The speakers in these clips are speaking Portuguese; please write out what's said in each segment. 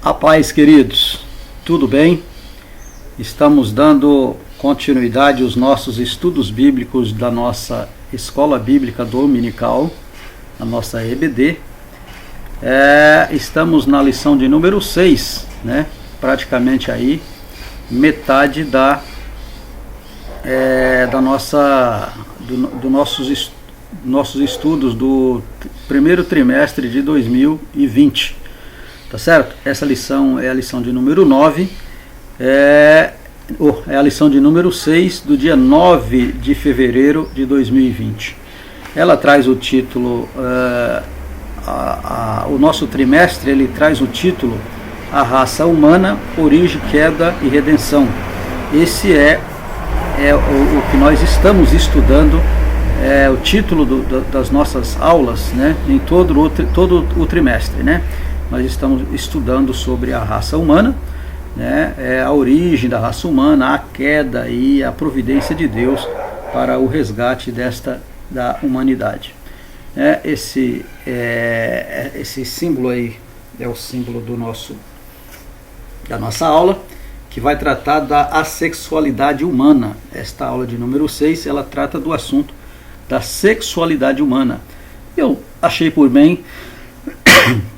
A paz, queridos, tudo bem? Estamos dando continuidade aos nossos estudos bíblicos da nossa Escola Bíblica Dominical, a nossa EBD. Estamos na lição de número 6, né? Praticamente aí metade nossos estudos do primeiro trimestre de 2020. Tá certo? Essa lição é a lição de número 9, é a lição de número 6 do dia 9 de fevereiro de 2020. Ela traz o título, o nosso trimestre ele traz o título A Raça Humana, Origem, Queda e Redenção. Esse é o que nós estamos estudando, o título das nossas aulas, né, em todo o trimestre, né? Nós estamos estudando sobre a raça humana, né, a origem da raça humana, a queda e a providência de Deus para o resgate da humanidade. Esse símbolo aí é o símbolo da nossa aula, que vai tratar da assexualidade humana. Esta aula de número 6, ela trata do assunto da sexualidade humana. Eu achei por bem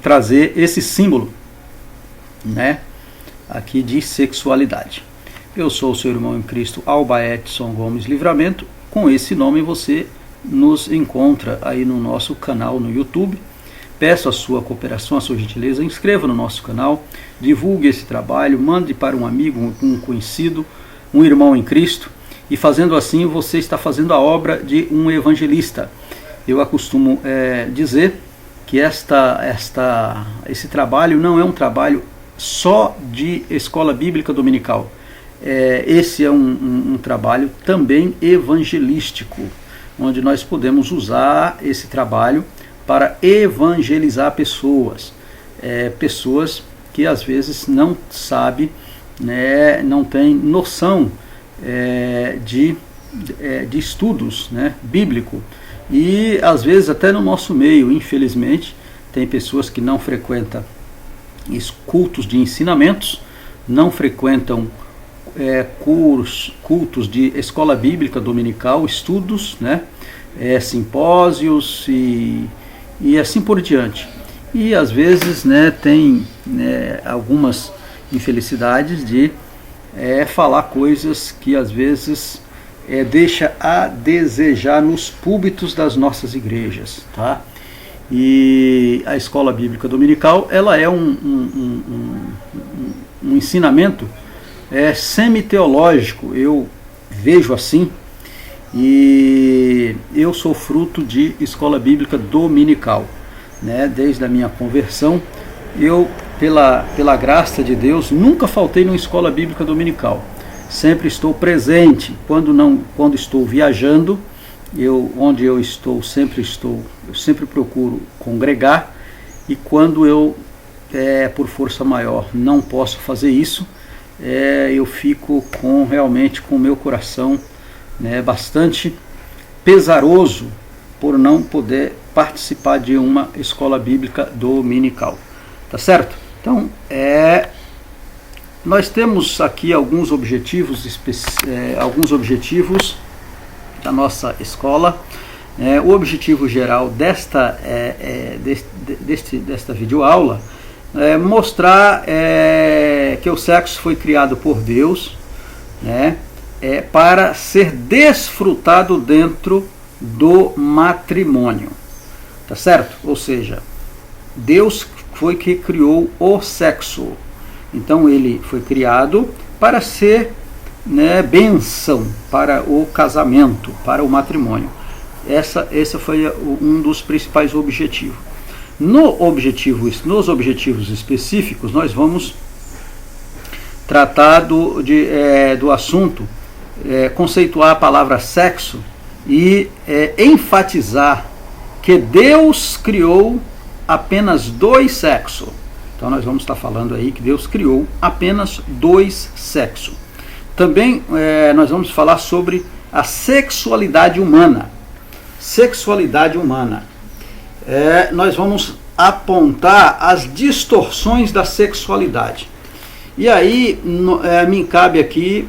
trazer esse símbolo, né, aqui de sexualidade. Eu sou o seu irmão em Cristo, Alba Edson Gomes Livramento. Com esse nome você nos encontra aí no nosso canal no YouTube. Peço a sua cooperação, a sua gentileza, inscreva no nosso canal, divulgue esse trabalho, mande para um amigo, um conhecido, um irmão em Cristo, e fazendo assim você está fazendo a obra de um evangelista. Eu acostumo dizer que esse trabalho não é um trabalho só de escola bíblica dominical. Esse é um trabalho também evangelístico, onde nós podemos usar esse trabalho para evangelizar pessoas, pessoas que às vezes não sabem, né, não têm noção de estudos, né, bíblico. E às vezes até no nosso meio, infelizmente, tem pessoas que não frequentam cultos de ensinamentos, não frequentam cultos de escola bíblica dominical, estudos, né, simpósios e assim por diante. E às vezes, né, tem algumas infelicidades de falar coisas que às vezes deixa a desejar nos púlpitos das nossas igrejas, tá? E a escola bíblica dominical, ela é um ensinamento semi-teológico, eu vejo assim, e eu sou fruto de escola bíblica dominical, né? Desde a minha conversão, eu, pela graça de Deus, nunca faltei numa escola bíblica dominical. Sempre estou presente. Quando estou viajando, onde eu estou, eu sempre procuro congregar. E quando eu, por força maior, não posso fazer isso, eu fico realmente com o meu coração, né, bastante pesaroso por não poder participar de uma escola bíblica dominical. Tá certo? Então, nós temos aqui alguns objetivos da nossa escola. O objetivo geral desta videoaula é mostrar que o sexo foi criado por Deus, né, para ser desfrutado dentro do matrimônio. Tá certo? Ou seja, Deus foi que criou o sexo. Então ele foi criado para ser, né, bênção para o casamento, para o matrimônio. Esse foi um dos principais objetivos. Nos objetivos específicos, nós vamos tratar do assunto, conceituar a palavra sexo e enfatizar que Deus criou apenas 2 sexos. Então nós vamos estar falando aí que Deus criou apenas 2 sexos. Também nós vamos falar sobre a sexualidade humana. Sexualidade humana. Nós vamos apontar as distorções da sexualidade. E aí me cabe aqui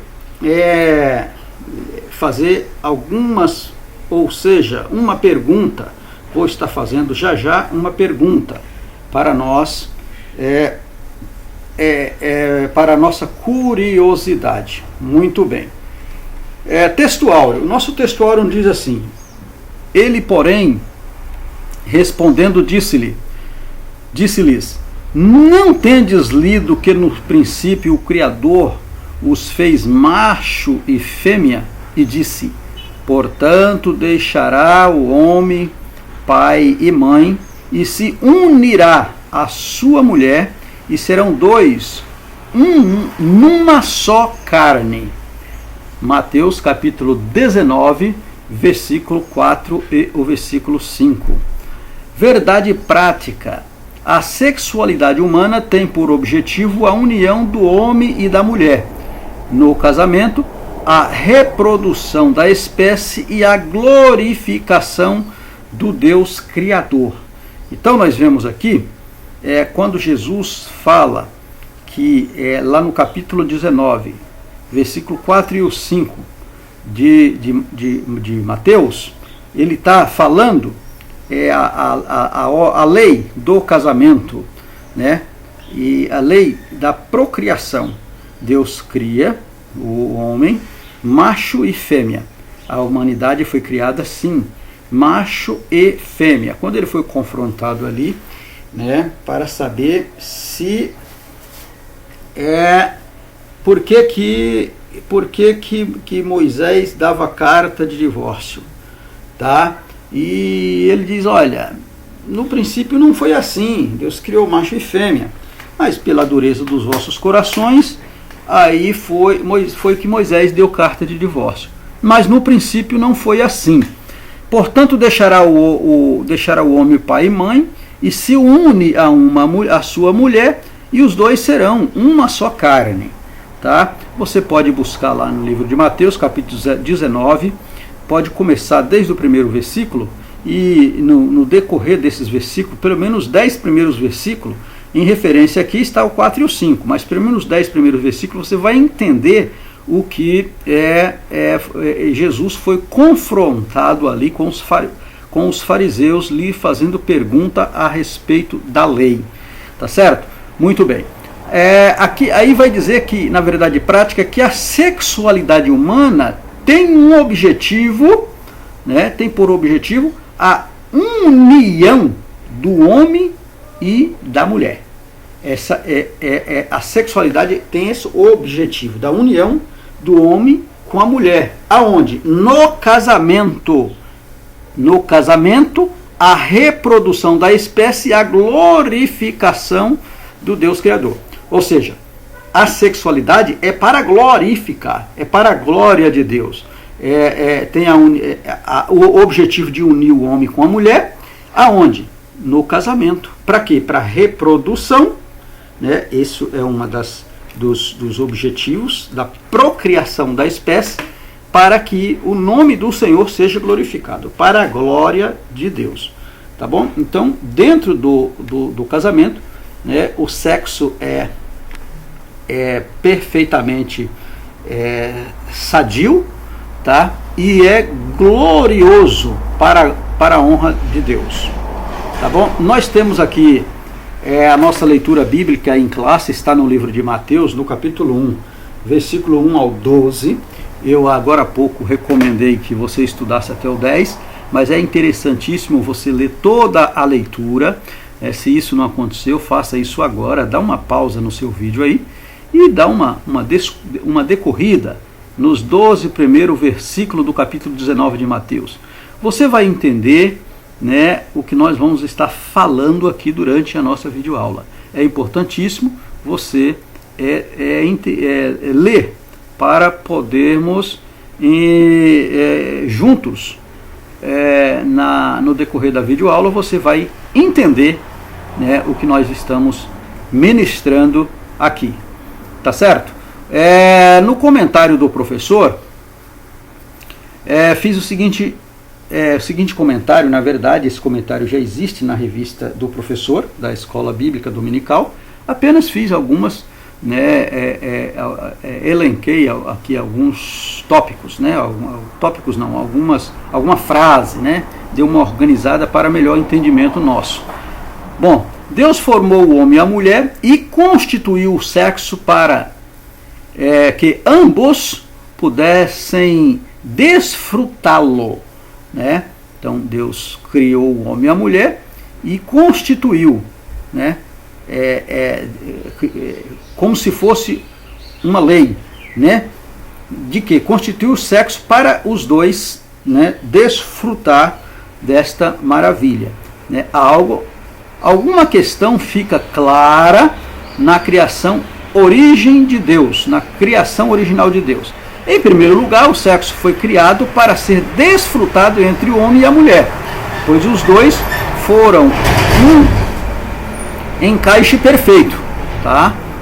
fazer algumas, ou seja, uma pergunta. Vou estar fazendo já uma pergunta para nós, para a nossa curiosidade. Muito bem. Textuário. O nosso textuário diz assim: ele, porém, respondendo, disse-lhes: não tendes lido que no princípio o Criador os fez macho e fêmea? E disse: portanto deixará o homem pai e mãe, e se unirá à sua mulher, e serão dois, numa só carne. Mateus capítulo 19, versículo 4 e o versículo 5. Verdade prática. A sexualidade humana tem por objetivo a união do homem e da mulher. No casamento, a reprodução da espécie e a glorificação do Deus Criador. Então nós vemos aqui, quando Jesus fala que lá no capítulo 19, versículo 4 e o 5 de Mateus, ele está falando a lei do casamento, né? E a lei da procriação. Deus cria o homem, macho e fêmea. A humanidade foi criada assim, macho e fêmea. Quando ele foi confrontado ali, né, para saber se por que Moisés dava carta de divórcio, tá? E ele diz: olha, no princípio não foi assim, Deus criou macho e fêmea, mas pela dureza dos vossos corações, aí foi que Moisés deu carta de divórcio. Mas no princípio não foi assim. Portanto, deixará o homem pai e mãe, e se une a sua mulher, e os dois serão uma só carne. Tá? Você pode buscar lá no livro de Mateus, capítulo 19, pode começar desde o primeiro versículo, e no decorrer desses versículos, pelo menos 10 primeiros versículos, em referência aqui está o 4 e o 5, mas pelo menos 10 primeiros versículos você vai entender o que Jesus foi confrontado ali com os fariseus, lhe fazendo pergunta a respeito da lei. Tá certo? Muito bem. Aí vai dizer que, na verdade prática, que a sexualidade humana tem um objetivo, né, tem por objetivo a união do homem e da mulher. Essa a sexualidade tem esse objetivo, da união do homem com a mulher. Aonde? No casamento. No casamento, a reprodução da espécie e a glorificação do Deus Criador. Ou seja, a sexualidade é para glorificar, é para a glória de Deus. Tem o objetivo de unir o homem com a mulher. Aonde? No casamento. Para quê? Para reprodução, né? Isso é uma dos objetivos da procriação da espécie, para que o nome do Senhor seja glorificado, para a glória de Deus. Tá bom? Então, dentro do casamento, né, o sexo é perfeitamente sadio, tá? E é glorioso para a honra de Deus. Tá bom? Nós temos aqui a nossa leitura bíblica em classe, está no livro de Mateus, no capítulo 1, versículo 1 ao 12. Eu agora há pouco recomendei que você estudasse até o 10, mas é interessantíssimo você ler toda a leitura. Se isso não aconteceu, faça isso agora, dá uma pausa no seu vídeo aí e dá uma decorrida nos 12 primeiros versículos do capítulo 19 de Mateus. Você vai entender, né, o que nós vamos estar falando aqui durante a nossa videoaula. É importantíssimo você ler para podermos juntos, no decorrer da videoaula, você vai entender, né, o que nós estamos ministrando aqui. Tá certo? No comentário do professor, fiz o seguinte o seguinte comentário, na verdade esse comentário já existe na revista do professor da Escola Bíblica Dominical, apenas fiz algumas, elenquei aqui alguns tópicos, tópicos não, alguma frase, deu uma organizada para melhor entendimento nosso. Bom, Deus formou o homem e a mulher e constituiu o sexo para que ambos pudessem desfrutá-lo, Então Deus criou o homem e a mulher e constituiu, como se fosse uma lei, de que constituiu o sexo para os dois, desfrutar desta maravilha, Alguma questão fica clara na criação origem de Deus, na criação original de Deus. Em primeiro lugar, o sexo foi criado para ser desfrutado entre o homem e a mulher, pois os dois foram um encaixe perfeito,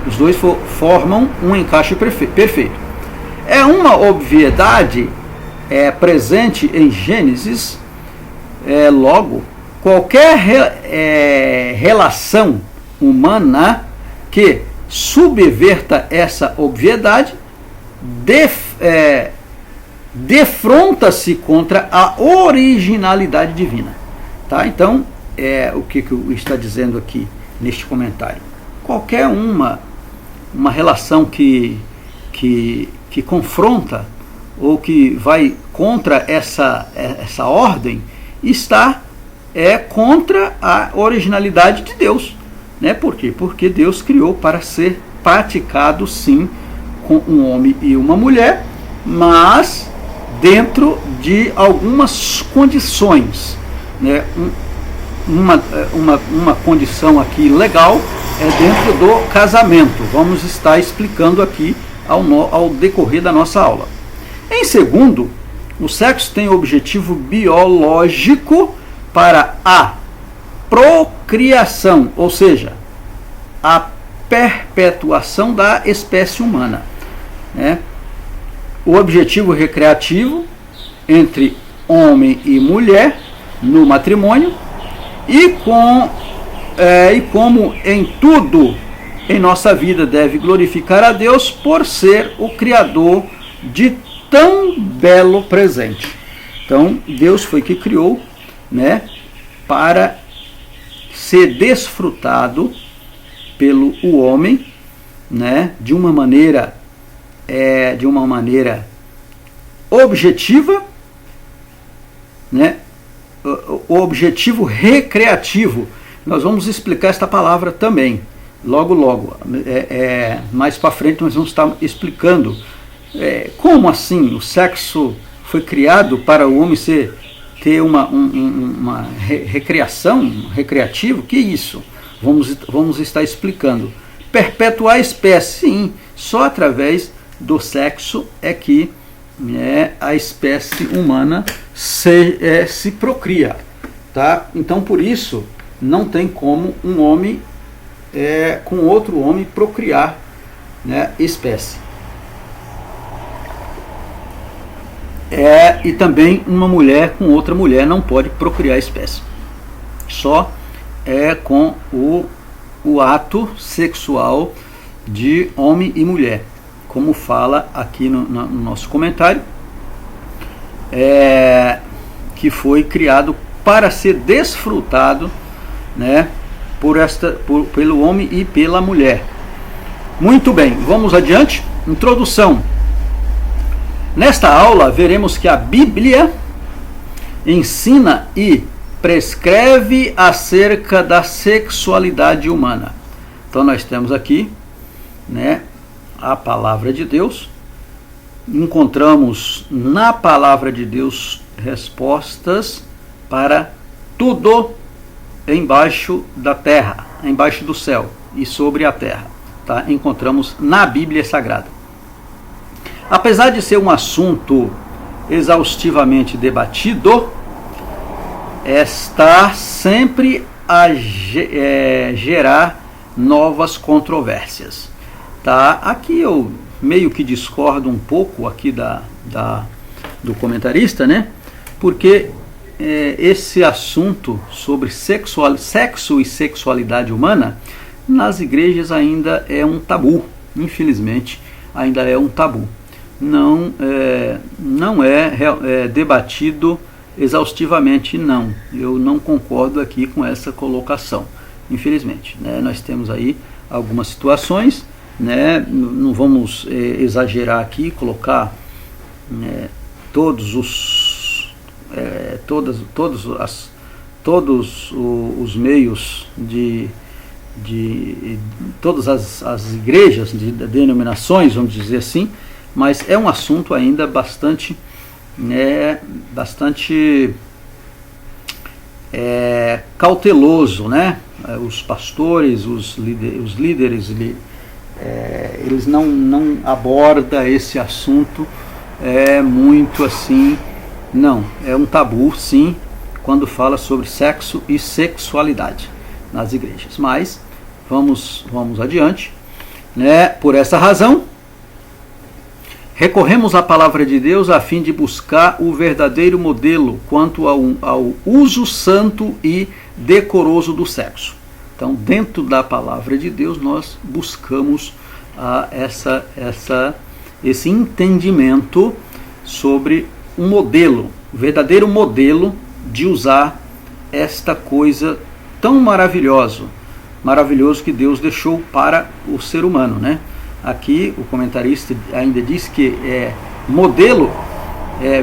Os dois formam um encaixe perfeito. É uma obviedade presente em Gênesis, logo, qualquer relação humana que subverta essa obviedade defronta-se contra a originalidade divina. Então, o que está dizendo aqui neste comentário? Qualquer uma relação que confronta ou que vai contra essa ordem está contra a originalidade de Deus. Por quê? Porque Deus criou para ser praticado, sim, com um homem e uma mulher, mas dentro de algumas condições. Uma condição aqui legal dentro do casamento. Vamos estar explicando aqui ao decorrer da nossa aula. Em segundo, o sexo tem objetivo biológico para a procriação, ou seja, a perpetuação da espécie humana. O objetivo recreativo entre homem e mulher no matrimônio e como em tudo em nossa vida deve glorificar a Deus por ser o Criador de tão belo presente. Então, Deus foi que criou, para ser desfrutado pelo homem, de uma maneira objetiva, o objetivo recreativo. Nós vamos explicar esta palavra também, logo, mais para frente nós vamos estar explicando como assim o sexo foi criado para o homem ter uma recreação, recreativo. Que isso? Vamos estar explicando. Perpetuar a espécie, sim, só através do sexo é que a espécie humana se procria. Então, por isso, não tem como um homem com outro homem procriar espécie. E também uma mulher com outra mulher não pode procriar espécie. Só com o ato sexual de homem e mulher, como fala aqui no nosso comentário, que foi criado para ser desfrutado, pelo homem e pela mulher. Muito bem, vamos adiante. Introdução. Nesta aula veremos que a Bíblia ensina e prescreve acerca da sexualidade humana. Então nós temos aqui, a palavra de Deus. Encontramos na palavra de Deus respostas para tudo embaixo da terra, embaixo do céu e sobre a terra. Encontramos na Bíblia Sagrada. Apesar de ser um assunto exaustivamente debatido, está sempre a gerar novas controvérsias. Aqui eu meio que discordo um pouco aqui do comentarista, porque esse assunto sobre sexo e sexualidade humana nas igrejas ainda é um tabu, infelizmente ainda é um tabu. Não é debatido exaustivamente, não. Eu não concordo aqui com essa colocação, infelizmente. Né? Nós temos aí algumas situações, né? Não vamos exagerar aqui, colocar todos os meios de todas as igrejas, de denominações, vamos dizer assim, mas é um assunto ainda bastante cauteloso, né? Os pastores, os líderes, eles não abordam esse assunto muito assim, não, é um tabu sim, quando fala sobre sexo e sexualidade nas igrejas, mas vamos adiante, né? Por essa razão, recorremos à palavra de Deus a fim de buscar o verdadeiro modelo quanto ao uso santo e decoroso do sexo. Então, dentro da palavra de Deus, nós buscamos esse entendimento sobre um modelo, o verdadeiro modelo de usar esta coisa tão maravilhoso que Deus deixou para o ser humano, né? Aqui o comentarista ainda diz que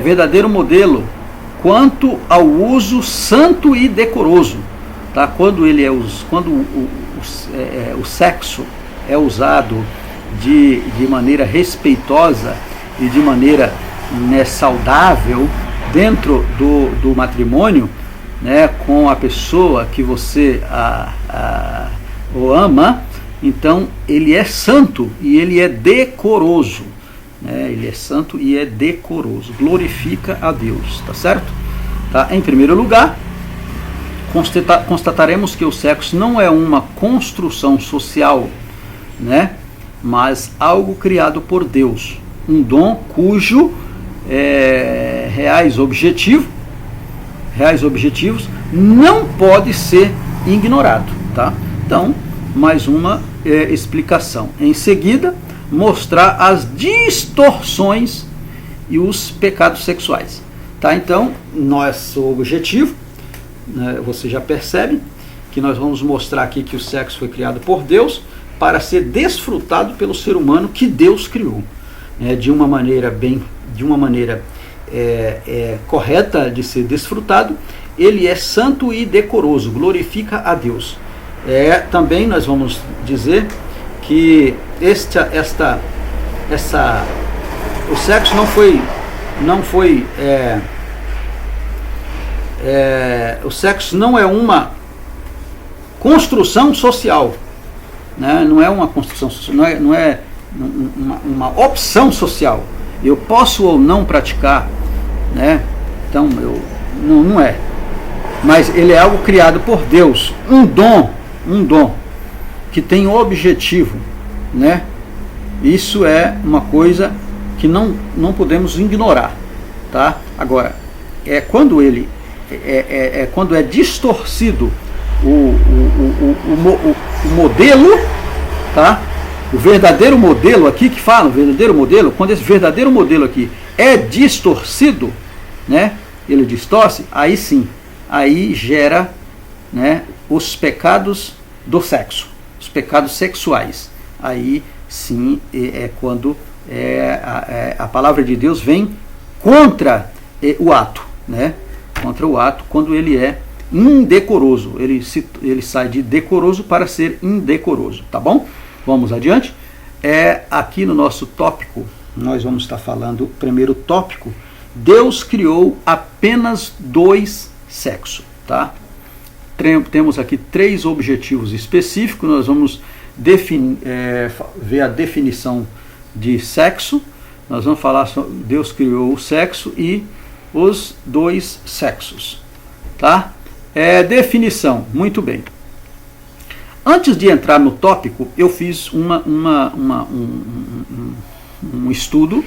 verdadeiro modelo quanto ao uso santo e decoroso, tá? Quando o sexo é usado de maneira respeitosa e de maneira saudável dentro do matrimônio, né, com a pessoa que você o ama, então ele é santo e ele é decoroso, né? Ele é santo e é decoroso, glorifica a Deus, tá certo? Tá? Em primeiro lugar, constataremos que o sexo não é uma construção social, né, mas algo criado por Deus, um dom cujo reais objetivos não pode ser ignorado, tá? Então, mais uma explicação. Em seguida, mostrar as distorções e os pecados sexuais, tá? Então, nosso objetivo, né, você já percebe que nós vamos mostrar aqui que o sexo foi criado por Deus para ser desfrutado pelo ser humano que Deus criou, de uma maneira correta de ser desfrutado. Ele é santo e decoroso, glorifica a Deus. Também nós vamos dizer que o sexo o sexo não é uma construção social, né? Não é uma construção social, não é uma opção social. Eu posso ou não praticar, né? Então não é. Mas ele é algo criado por Deus, um dom que tem um objetivo, né? Isso é uma coisa que não podemos ignorar, tá? Agora, quando quando é distorcido o modelo, tá? O verdadeiro modelo aqui que fala, o verdadeiro modelo, quando esse verdadeiro modelo aqui é distorcido, né? Ele distorce, aí sim, aí gera, né, os pecados do sexo, os pecados sexuais. Aí sim quando a palavra de Deus vem contra o ato, né? Contra o ato, quando ele é indecoroso, ele sai de decoroso para ser indecoroso, tá bom? Vamos adiante. Aqui no nosso tópico, nós vamos estar falando, primeiro tópico, Deus criou apenas 2 sexos, tá? Temos aqui 3 objetivos específicos. Nós vamos ver a definição de sexo. Nós vamos falar sobre Deus criou o sexo e os 2 sexos, tá? Definição, muito bem. Antes de entrar no tópico, eu fiz um estudo,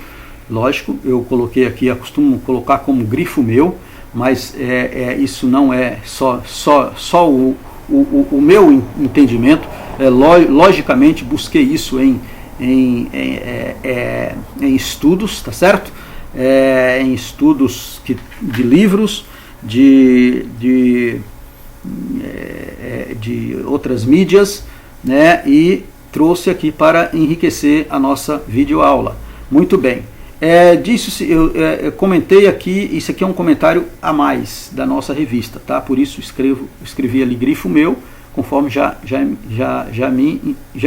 lógico, eu coloquei aqui, eu costumo colocar como grifo meu, mas isso não é só o meu entendimento. Logicamente busquei isso em estudos, tá certo? Em estudos de livros, de outras mídias, né? E trouxe aqui para enriquecer a nossa videoaula. Muito bem. Eu comentei aqui, isso aqui é um comentário a mais da nossa revista, tá? Por isso escrevi ali grifo meu, conforme já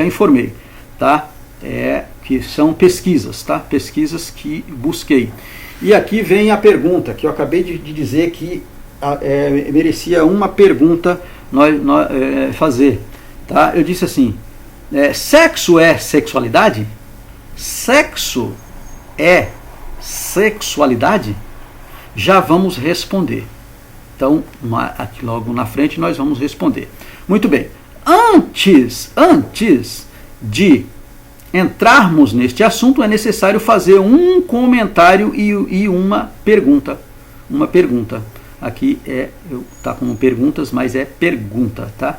informei, tá? Que são pesquisas, tá? Pesquisas que busquei. E aqui vem a pergunta, que eu acabei de dizer que merecia uma pergunta fazer, tá? Eu disse assim, sexo é sexualidade? Sexo é sexualidade? Já vamos responder. Então, aqui logo na frente nós vamos responder. Muito bem. Antes de entrarmos neste assunto, é necessário fazer um comentário e uma pergunta. Uma pergunta. Aqui tá com perguntas, mas é pergunta, tá?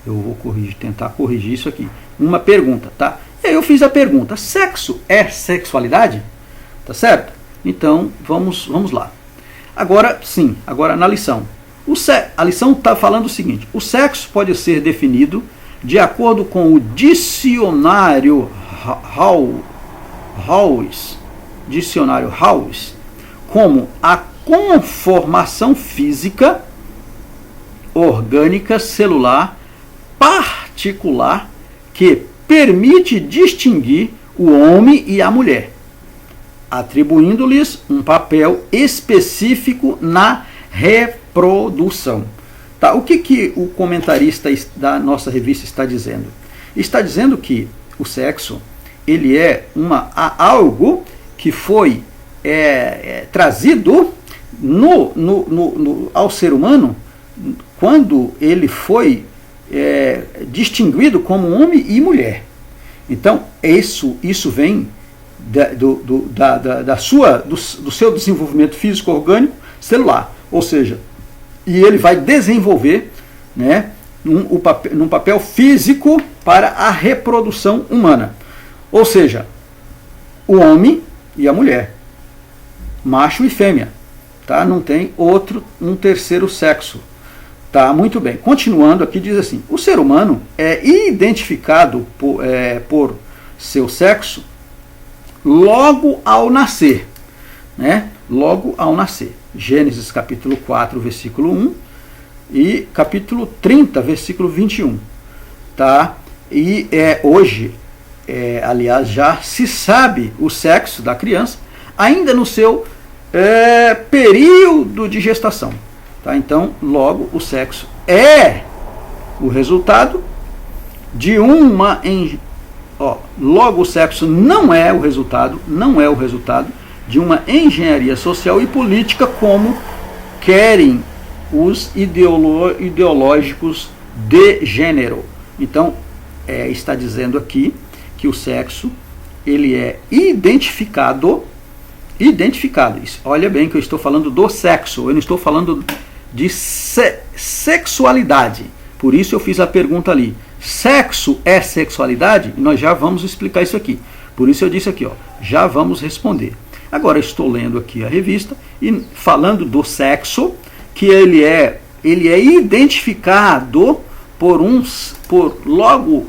Eu vou tentar corrigir isso aqui. Uma pergunta, tá? E aí eu fiz a pergunta: sexo é sexualidade? Tá certo? Então, vamos lá. Agora, sim, na lição. A lição está falando o seguinte: o sexo pode ser definido de acordo com o dicionário House, como a conformação física, orgânica, celular, particular, que permite distinguir o homem e a mulher, atribuindo-lhes um papel específico na reprodução. Tá? O que o comentarista da nossa revista está dizendo? Está dizendo que o sexo ele é algo que foi trazido ao ser humano quando ele foi distinguido como homem e mulher. Então, isso vem do seu desenvolvimento físico, orgânico, celular. Ou seja, e ele vai desenvolver, né, num papel físico para a reprodução humana. Ou seja, o homem e a mulher, macho e fêmea, tá? Não tem um terceiro sexo. Tá, muito bem. Continuando aqui, diz assim: o ser humano é identificado por seu sexo logo ao nascer, né? Logo ao nascer. Gênesis capítulo 4, versículo 1 e capítulo 30, versículo 21. Tá? E hoje, aliás, já se sabe o sexo da criança ainda no seu período de gestação. Tá? Então, logo, o sexo é o resultado de logo, o sexo não é o resultado de uma engenharia social e política como querem os ideológicos de gênero. Então, está dizendo aqui que o sexo ele é identificado. Olha bem que eu estou falando do sexo, eu não estou falando de sexualidade. Por isso eu fiz a pergunta ali: sexo é sexualidade? Nós já vamos explicar isso aqui. Por isso eu disse aqui, já vamos responder. Agora estou lendo aqui a revista e falando do sexo, que ele é identificado por logo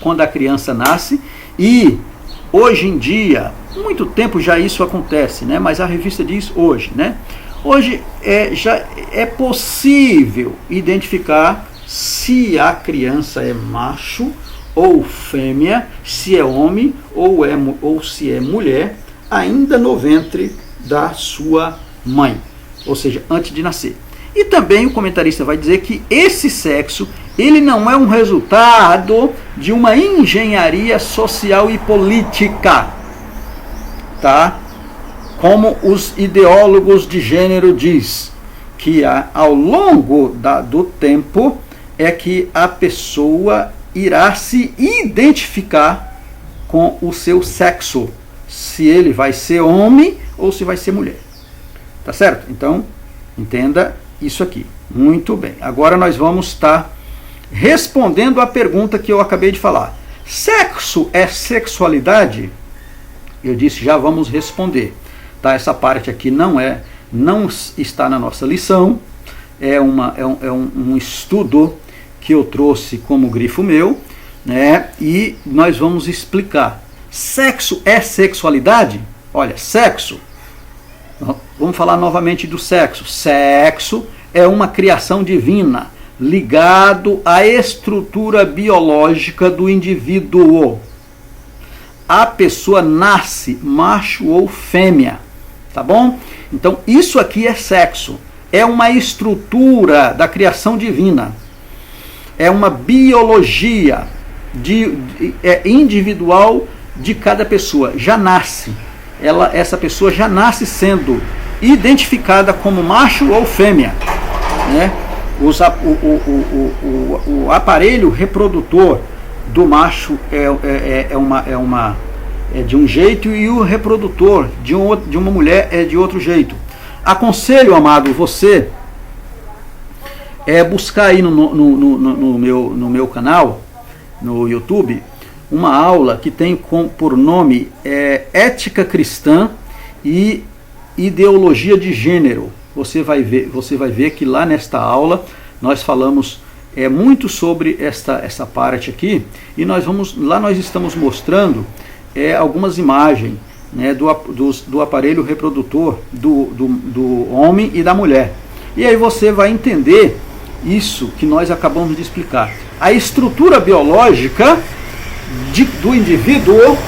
quando a criança nasce, e hoje em dia, muito tempo já isso acontece, né? Mas a revista diz hoje, né? Hoje já é possível identificar se a criança é macho ou fêmea, se é homem ou se é mulher, ainda no ventre da sua mãe, ou seja, antes de nascer. E também o comentarista vai dizer que esse sexo ele não é um resultado de uma engenharia social e política, tá? Como os ideólogos de gênero diz, que ao longo do tempo é que a pessoa irá se identificar com o seu sexo, se ele vai ser homem ou se vai ser mulher. Tá certo? Então, Entenda isso aqui. Muito bem. Agora nós vamos estar respondendo a pergunta que eu acabei de falar. Sexo é sexualidade? Eu disse, já vamos responder. Tá? Essa parte aqui não está na nossa lição. É um estudo que eu trouxe como grifo meu, né? E nós vamos explicar. Sexo é sexualidade? Olha, sexo. Vamos falar novamente do sexo. Sexo é uma criação divina ligado à estrutura biológica do indivíduo. A pessoa nasce macho ou fêmea, tá bom? Então isso aqui é sexo. É uma estrutura da criação divina. É uma biologia individual de cada pessoa. Já nasce. Essa pessoa já nasce sendo identificada como macho ou fêmea, né? O aparelho reprodutor do macho é de um jeito e o reprodutor de uma mulher é de outro jeito. Aconselho, amado, você buscar aí no meu canal, no YouTube, uma aula que tem por nome Ética Cristã e Ideologia de Gênero. Você vai ver que lá nesta aula nós falamos muito sobre essa parte aqui, e nós estamos mostrando algumas imagens, né, do aparelho reprodutor do homem e da mulher. E aí você vai entender isso que nós acabamos de explicar. A estrutura biológica do indivíduo,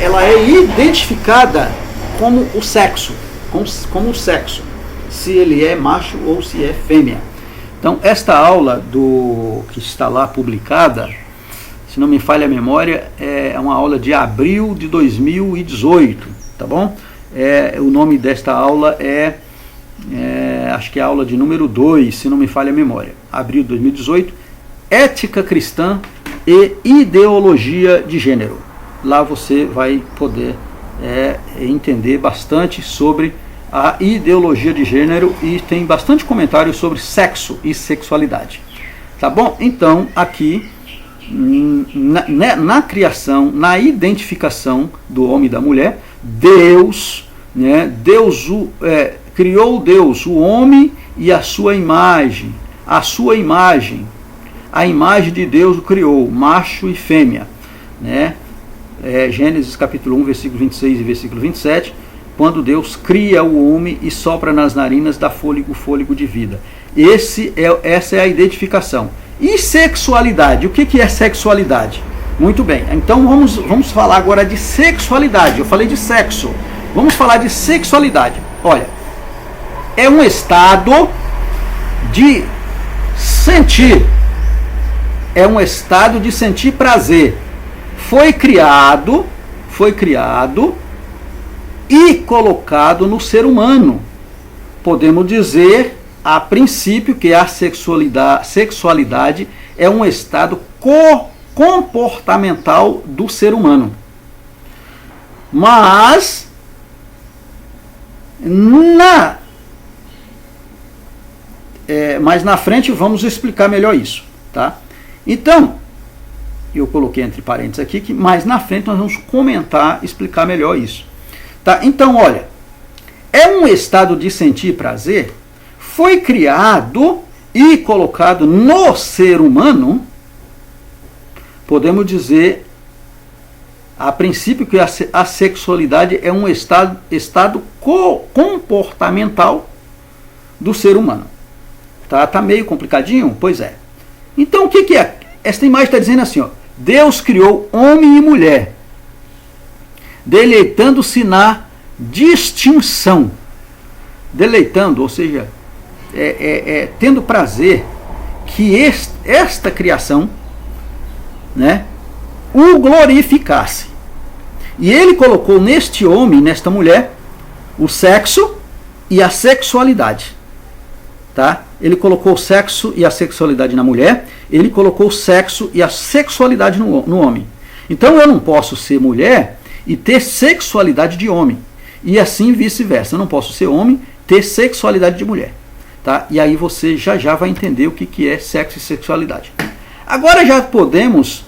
ela é identificada como o sexo, como o sexo, se ele é macho ou se é fêmea. Então, esta aula que está lá publicada, se não me falha a memória, é uma aula de abril de 2018, tá bom? O nome desta aula acho que é a aula de número 2, se não me falha a memória. Abril de 2018, Ética Cristã e Ideologia de Gênero. Lá você vai poder entender bastante sobre a ideologia de gênero e tem bastante comentário sobre sexo e sexualidade. Tá bom? Então, aqui, na criação, na identificação do homem e da mulher, Deus, né, criou Deus, o homem e a sua imagem. A imagem de Deus o criou, macho e fêmea, né? Gênesis capítulo 1, versículo 26 e versículo 27, quando Deus cria o homem e sopra nas narinas da fôlego de vida. Essa é a identificação. E sexualidade? O que é sexualidade? Muito bem, então vamos falar agora de sexualidade. Eu falei de sexo, vamos falar de sexualidade. Olha, é um estado de sentir, prazer. Foi criado e colocado no ser humano. Podemos dizer, a princípio, que a sexualidade é um estado comportamental do ser humano. Mas na frente vamos explicar melhor isso, tá? Então, eu coloquei entre parênteses aqui que mais na frente nós vamos explicar melhor isso. Tá? Então, olha, é um estado de sentir prazer, foi criado e colocado no ser humano. Podemos dizer, a princípio, que a sexualidade é um estado comportamental do ser humano. Tá meio complicadinho? Pois é. Então, o que é? Esta imagem está dizendo assim, ó, Deus criou homem e mulher, deleitando-se na distinção. Deleitando, ou seja, tendo prazer que esta criação, né, o glorificasse. E ele colocou neste homem, nesta mulher, o sexo e a sexualidade. Tá? Ele colocou o sexo e a sexualidade na mulher, ele colocou o sexo e a sexualidade no homem. Então eu não posso ser mulher e ter sexualidade de homem. E assim vice-versa. Eu não posso ser homem ter sexualidade de mulher. Tá? E aí você já vai entender o que é sexo e sexualidade. Agora já podemos,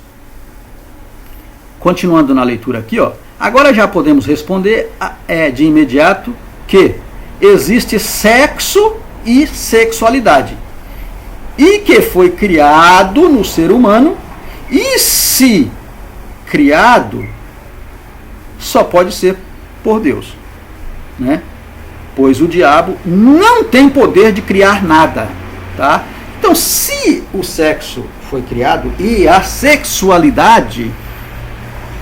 continuando na leitura aqui, ó, agora já podemos responder de imediato que existe sexo e sexualidade. E que foi criado no ser humano, e se criado, só pode ser por Deus, né? Pois o diabo não tem poder de criar nada, tá? Então, se o sexo foi criado e a sexualidade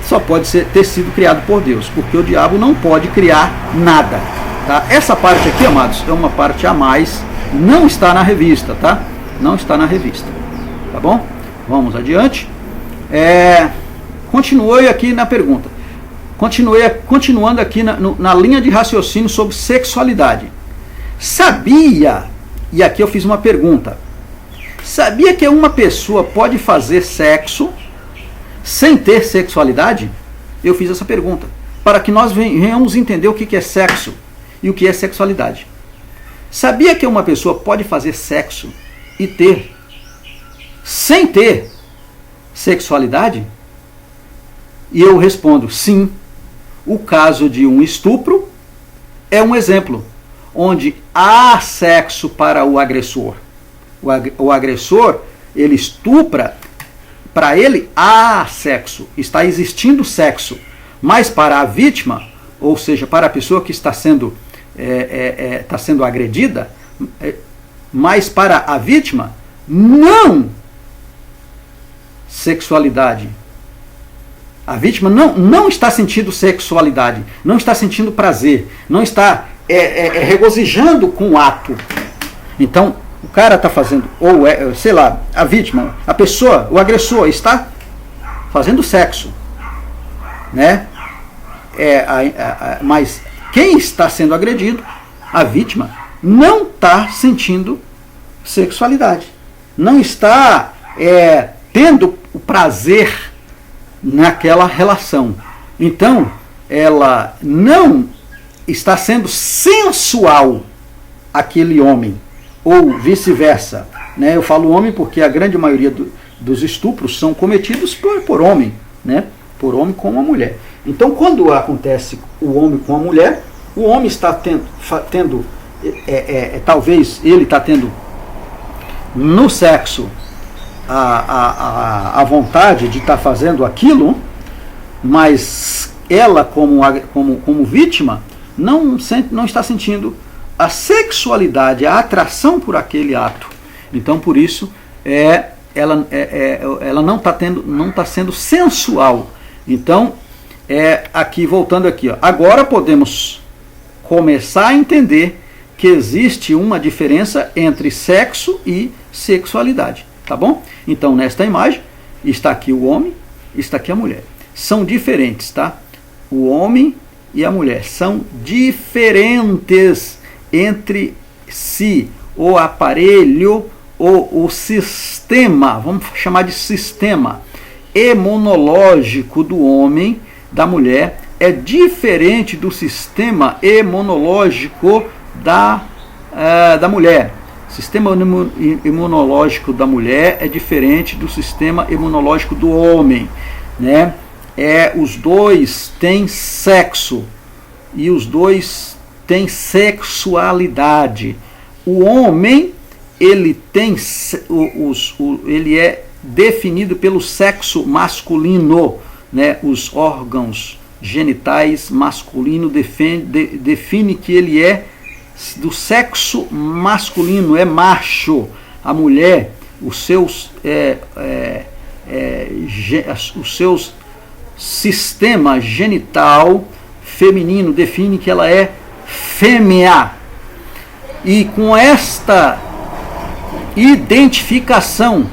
só pode ter sido criado por Deus, porque o diabo não pode criar nada, tá? Essa parte aqui, amados, é uma parte a mais, não está na revista, tá? Não está na revista, tá bom? Vamos adiante. Continuei aqui na pergunta. Continuando aqui na linha de raciocínio sobre sexualidade. Sabia, e aqui eu fiz uma pergunta, sabia que uma pessoa pode fazer sexo sem ter sexualidade? Eu fiz essa pergunta, para que nós venhamos entender o que é sexo e o que é sexualidade. Sabia que uma pessoa pode fazer sexo e ter, sem ter sexualidade? E eu respondo, sim. O caso de um estupro é um exemplo, onde há sexo para o agressor. O agressor, ele estupra, para ele há sexo, está existindo sexo. Mas para a vítima, ou seja, para a pessoa que está sendo agredida, mas para a vítima, não sexualidade. A vítima não está sentindo sexualidade, não está sentindo prazer, não está regozijando com o ato. Então, o cara está fazendo, ou sei lá, a vítima, a pessoa, o agressor está fazendo sexo, né? Mas quem está sendo agredido, a vítima, não está sentindo sexualidade, não está tendo o prazer naquela relação. Então, ela não está sendo sensual aquele homem, ou vice-versa, né? Eu falo homem porque a grande maioria dos estupros são cometidos por homem, né? Por homem com uma mulher. Então, quando acontece o homem com a mulher, o homem está tendo talvez ele está tendo no sexo a vontade de estar fazendo aquilo, mas ela como vítima não está sentindo a sexualidade, a atração por aquele ato. Então, por isso ela não está sendo sensual. Então, aqui voltando aqui, ó, agora podemos começar a entender que existe uma diferença entre sexo e sexualidade. Tá bom? Então, nesta imagem, está aqui o homem, está aqui a mulher. São diferentes, tá? O homem e a mulher são diferentes entre si. O aparelho ou o sistema, vamos chamar de sistema imunológico do homem, da mulher, é diferente do sistema imunológico da mulher. O sistema imunológico da mulher é diferente do sistema imunológico do homem, né? Os dois têm sexo e os dois têm sexualidade. O homem, ele tem ele é definido pelo sexo masculino, né? Os órgãos genitais masculinos define que ele é do sexo masculino, é macho. A mulher, o seu sistema genital feminino define que ela é fêmea. E com esta identificação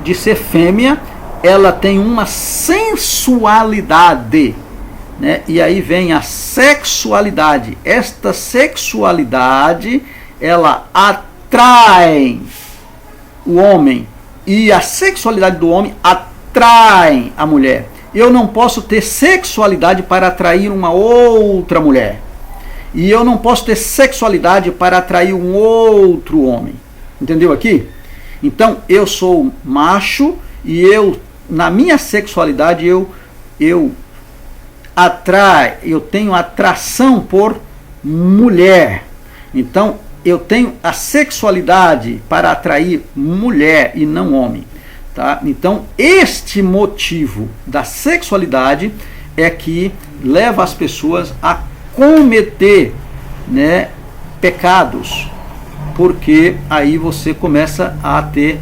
de ser fêmea, ela tem uma sensualidade, né? E aí vem a sexualidade. Esta sexualidade, ela atrai o homem, e a sexualidade do homem atrai a mulher. Eu não posso ter sexualidade para atrair uma outra mulher. e eu não posso ter sexualidade para atrair um outro homem. Entendeu aqui? Então eu sou macho e na minha sexualidade eu tenho atração por mulher. Então eu tenho a sexualidade para atrair mulher e não homem. Tá? Então este motivo da sexualidade é que leva as pessoas a cometer, né, pecados, porque aí você começa a ter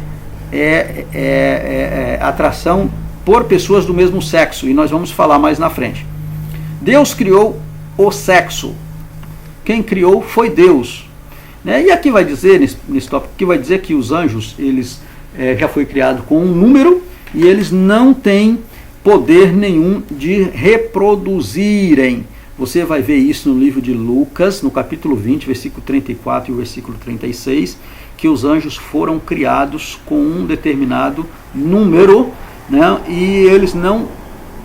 atração por pessoas do mesmo sexo, e nós vamos falar mais na frente. Deus criou o sexo. Quem criou foi Deus. Né? E aqui vai dizer, nesse tópico, que vai dizer que os anjos, eles já foi criado com um número, e eles não têm poder nenhum de reproduzirem. Você vai ver isso no livro de Lucas, no capítulo 20, versículo 34 e o versículo 36, que os anjos foram criados com um determinado número, né, e eles não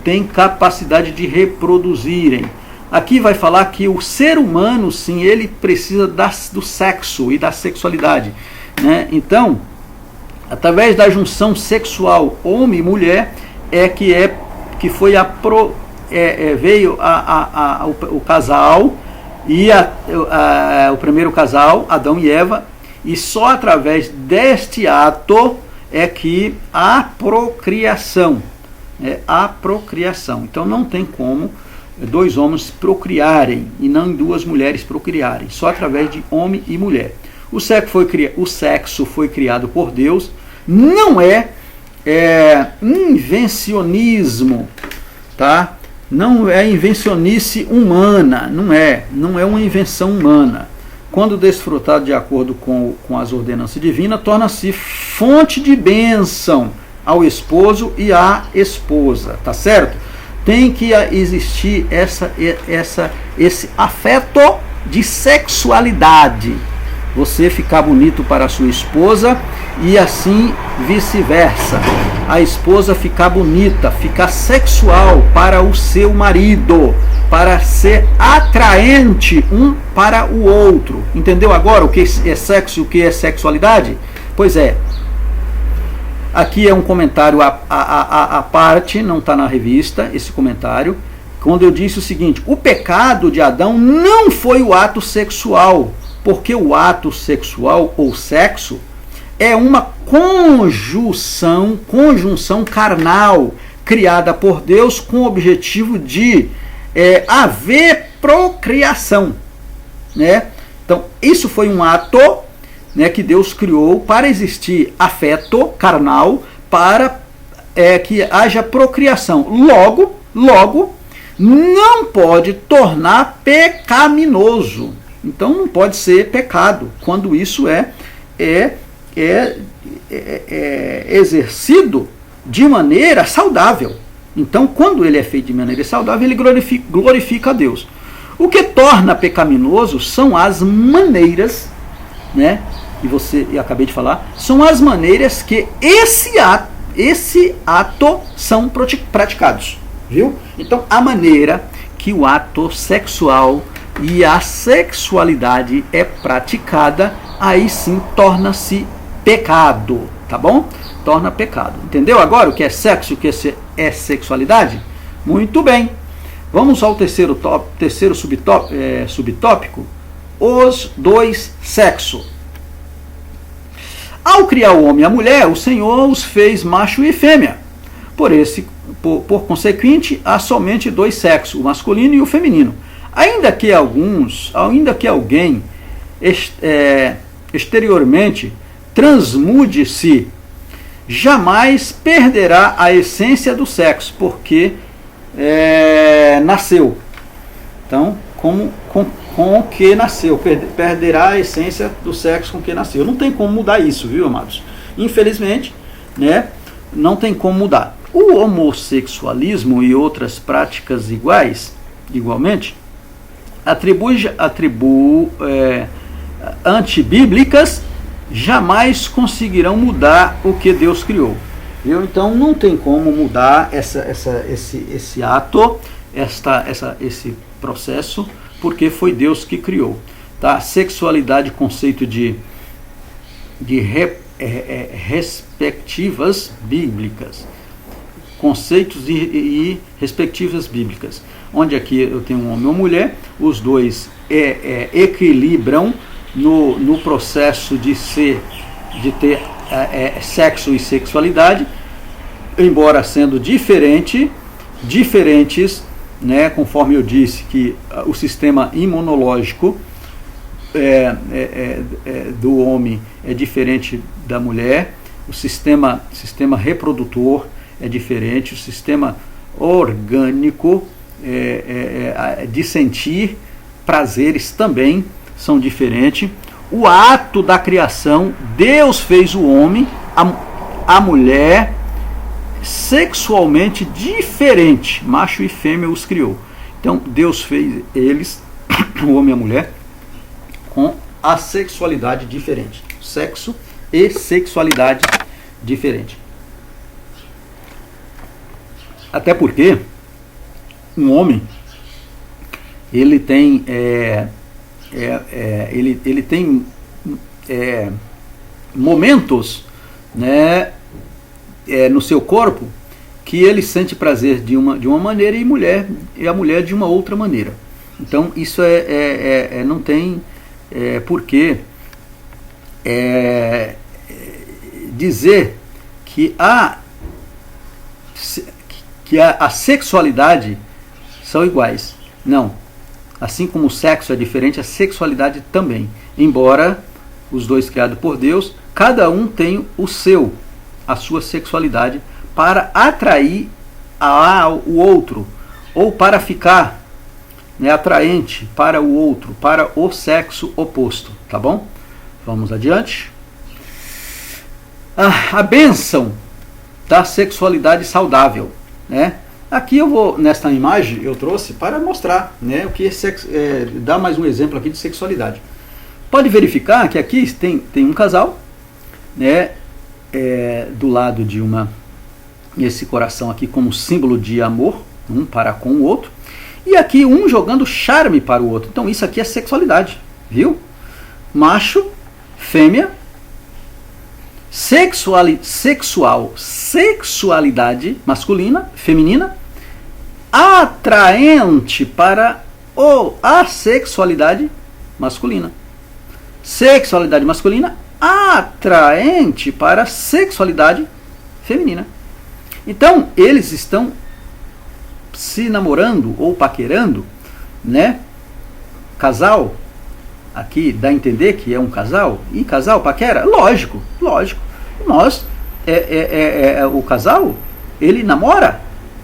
têm capacidade de reproduzirem. Aqui vai falar que o ser humano, sim, ele precisa do sexo e da sexualidade. Né? Então, através da junção sexual homem e mulher, veio o casal, o primeiro casal, Adão e Eva, e só através deste ato é que há procriação. Então não tem como dois homens procriarem e não duas mulheres procriarem, só através de homem e mulher. O sexo foi criado por Deus, não é invencionismo, tá? Não é invencionice humana, não é uma invenção humana. Quando desfrutado de acordo com as ordenanças divinas, torna-se fonte de bênção ao esposo e à esposa, tá certo? Tem que existir esse afeto de sexualidade. Você ficar bonito para a sua esposa e assim vice-versa. A esposa ficar bonita, ficar sexual para o seu marido, para ser atraente um para o outro. Entendeu agora o que é sexo e o que é sexualidade? Pois é. Aqui é um comentário à parte, não está na revista esse comentário, quando eu disse o seguinte: o pecado de Adão não foi o ato sexual, porque o ato sexual ou sexo é uma conjunção carnal criada por Deus com o objetivo de haver procriação. Né? Então, isso foi um ato, né, que Deus criou para existir afeto carnal, para que haja procriação. Logo, não pode tornar pecaminoso. Então não pode ser pecado quando isso é exercido de maneira saudável. Então, quando ele é feito de maneira saudável, ele glorifica a Deus. O que torna pecaminoso são as maneiras, né? Eu acabei de falar, são as maneiras que esse ato são praticados, viu? Então, a maneira que o ato sexual e a sexualidade é praticada, aí sim torna-se pecado, tá bom? Torna pecado. Entendeu agora o que é sexo e o que é sexualidade? Muito bem. Vamos ao terceiro subtópico, os dois sexos. Ao criar o homem e a mulher, o Senhor os fez macho e fêmea. Por consequente, há somente dois sexos, o masculino e o feminino. Ainda que alguém exteriormente transmude-se, jamais perderá a essência do sexo, porque nasceu. Então, com o que nasceu, perderá a essência do sexo com que nasceu. Não tem como mudar isso, viu, amados? Infelizmente, né, não tem como mudar. O homossexualismo e outras práticas igualmente, antibíblicas, jamais conseguirão mudar o que Deus criou. Viu? Então não tem como mudar esse ato, esse processo, porque foi Deus que criou. Tá? Sexualidade, conceito de respectivas bíblicas. Conceitos e respectivas bíblicas. Onde aqui eu tenho um homem e uma mulher, os dois equilibram no processo de ter sexo e sexualidade, embora sendo diferentes, né, conforme eu disse que o sistema imunológico do homem é diferente da mulher, o sistema reprodutor é diferente, o sistema orgânico de sentir prazeres também são diferentes. O ato da criação, Deus fez o homem, a mulher, sexualmente diferente, macho e fêmea os criou. Então Deus fez eles, o homem e a mulher, com a sexualidade diferente, sexo e sexualidade diferente. Até porque um homem ele tem ele tem momentos, né, no seu corpo que ele sente prazer de uma maneira e a mulher de uma outra maneira. Então isso não tem porquê dizer que a sexualidade são iguais. Não. Assim como o sexo é diferente, a sexualidade também. Embora os dois criados por Deus, cada um tem a sua sexualidade para atrair o outro, ou para ficar, né, atraente para o outro, para o sexo oposto. Tá bom? Vamos adiante. A bênção da sexualidade saudável, né? Aqui eu vou, nesta imagem, eu trouxe para mostrar, né, o que dá mais um exemplo aqui de sexualidade. Pode verificar que aqui tem um casal, né, do lado de esse coração aqui como símbolo de amor, um para com o outro, e aqui um jogando charme para o outro. Então isso aqui é sexualidade, viu? Macho, fêmea, sexualidade masculina, feminina, atraente para a sexualidade masculina. Sexualidade masculina atraente para a sexualidade feminina. Então, eles estão se namorando ou paquerando, né? Casal, aqui dá a entender que é um casal, e casal paquera? Lógico. Nós, o casal, ele namora,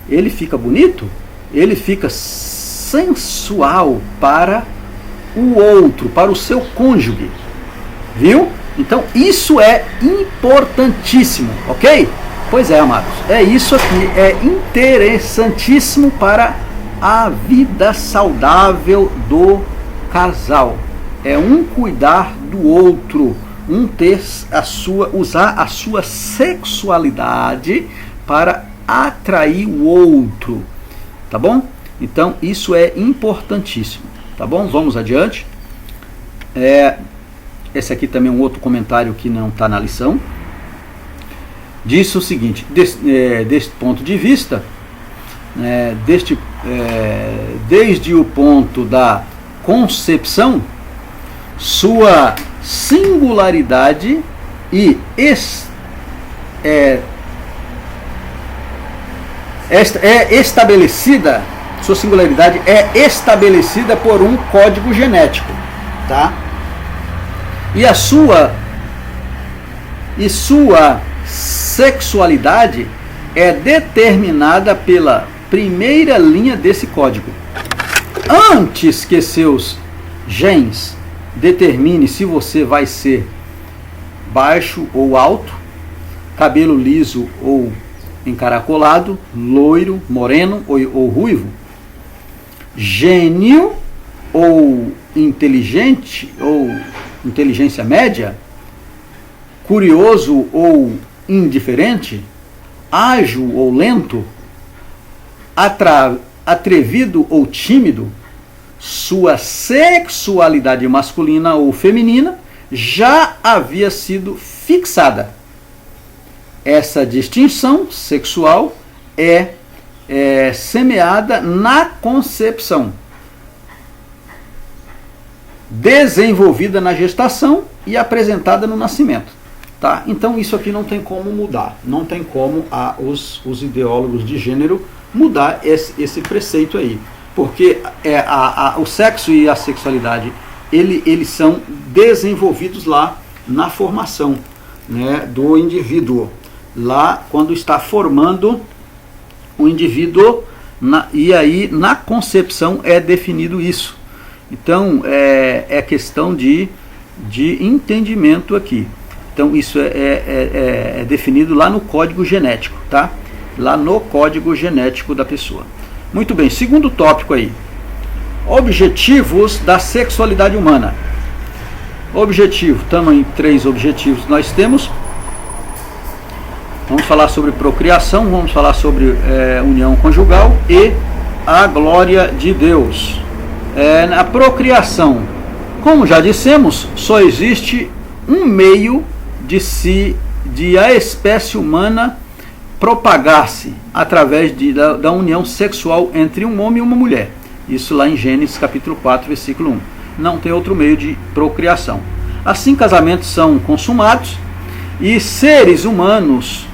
ele fica bonito, ele fica sensual para o outro, para o seu cônjuge, viu? Então isso é importantíssimo, ok? Pois é, amados, é isso aqui, é interessantíssimo para a vida saudável do casal. É um cuidar do outro, usar a sua sexualidade para atrair o outro, tá bom? Então isso é importantíssimo, tá bom? Vamos adiante. Esse aqui também é um outro comentário que não está na lição. Diz o seguinte: deste ponto de vista, desde o ponto da concepção, sua singularidade e estabelecida, sua singularidade é estabelecida por um código genético, tá? E sua sexualidade é determinada pela primeira linha desse código. Antes que seus genes determine se você vai ser baixo ou alto, cabelo liso ou encaracolado, loiro, moreno ou ruivo, gênio ou inteligente ou inteligência média, curioso ou indiferente, ágil ou lento, atrevido ou tímido, sua sexualidade masculina ou feminina já havia sido fixada. Essa distinção sexual é semeada na concepção, desenvolvida na gestação e apresentada no nascimento. Tá? Então isso aqui não tem como mudar, não tem como os ideólogos de gênero mudar esse preceito aí, porque o sexo e a sexualidade eles são desenvolvidos lá na formação, né, do indivíduo, lá quando está formando o indivíduo, e aí na concepção é definido isso. Então é questão de entendimento aqui. Então isso é definido lá no código genético, tá? Lá no código genético da pessoa. Muito bem, segundo tópico aí. Objetivos da sexualidade humana. Objetivo, também 3 objetivos nós temos. Vamos falar sobre procriação, vamos falar sobre união conjugal e a glória de Deus. Na procriação, como já dissemos, só existe um meio de a espécie humana propagar-se através da união sexual entre um homem e uma mulher. Isso lá em Gênesis capítulo 4, versículo 1. Não tem outro meio de procriação. Assim, casamentos são consumados e seres humanos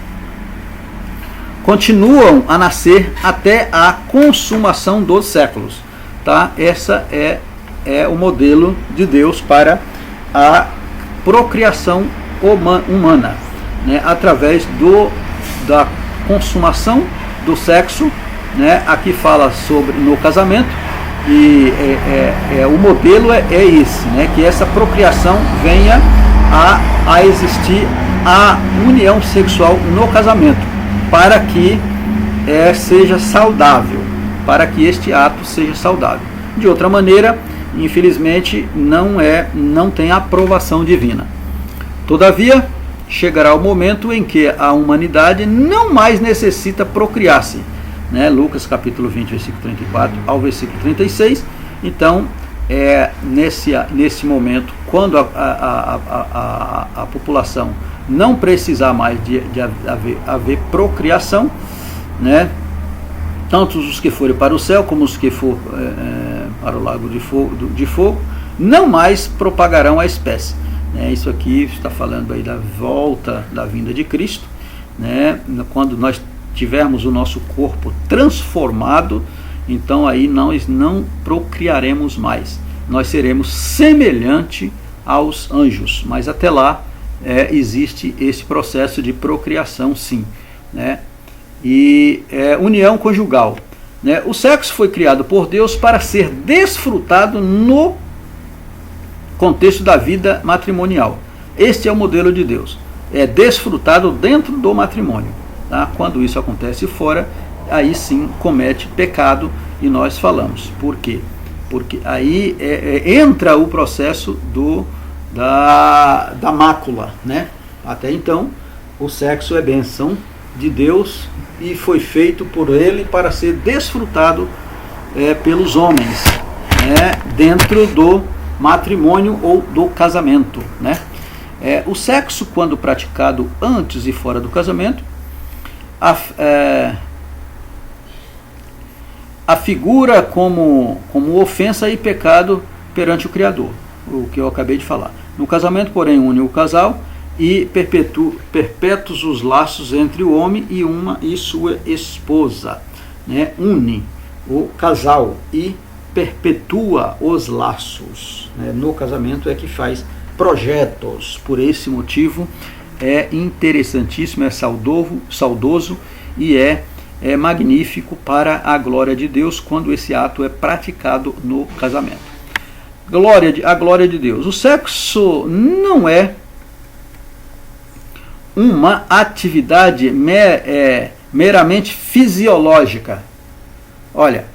continuam a nascer até a consumação dos séculos. Tá? Essa é o modelo de Deus para a procriação humana, né? Através da consumação do sexo, né? Aqui fala sobre no casamento, e o modelo é esse, né? Que essa procriação venha a existir a união sexual no casamento, para que seja saudável, para que este ato seja saudável. De outra maneira, infelizmente, não tem aprovação divina. Todavia, chegará o momento em que a humanidade não mais necessita procriar-se, né? Lucas capítulo 20, versículo 34 ao versículo 36. Então, nesse momento, quando a população não precisar mais de haver procriação, né? Tanto os que forem para o céu como os que for para o lago de fogo, não mais propagarão a espécie. Isso aqui está falando aí da volta da vinda de Cristo, né? Quando nós tivermos o nosso corpo transformado, então aí nós não procriaremos mais, nós seremos semelhante aos anjos, mas até lá existe esse processo de procriação, sim, né? E união conjugal, né? O sexo foi criado por Deus para ser desfrutado no contexto da vida matrimonial. Este é o modelo de Deus. É desfrutado dentro do matrimônio. Tá? Quando isso acontece fora, aí sim comete pecado, e nós falamos. Por quê? Porque aí entra o processo da mácula, né? Até então, o sexo é bênção de Deus e foi feito por Ele para ser desfrutado pelos homens, né? Dentro do matrimônio ou do casamento, né? O sexo, quando praticado antes e fora do casamento, afigura como ofensa e pecado perante o Criador, o que eu acabei de falar. No casamento, porém, une o casal e perpétuos os laços entre o homem e sua esposa, né? Une o casal e perpetua os laços, né? No casamento é que faz projetos. Por esse motivo é interessantíssimo, é saudoso e é magnífico para a glória de Deus quando esse ato é praticado no casamento. A glória de Deus. O sexo não é uma atividade meramente fisiológica. Olha,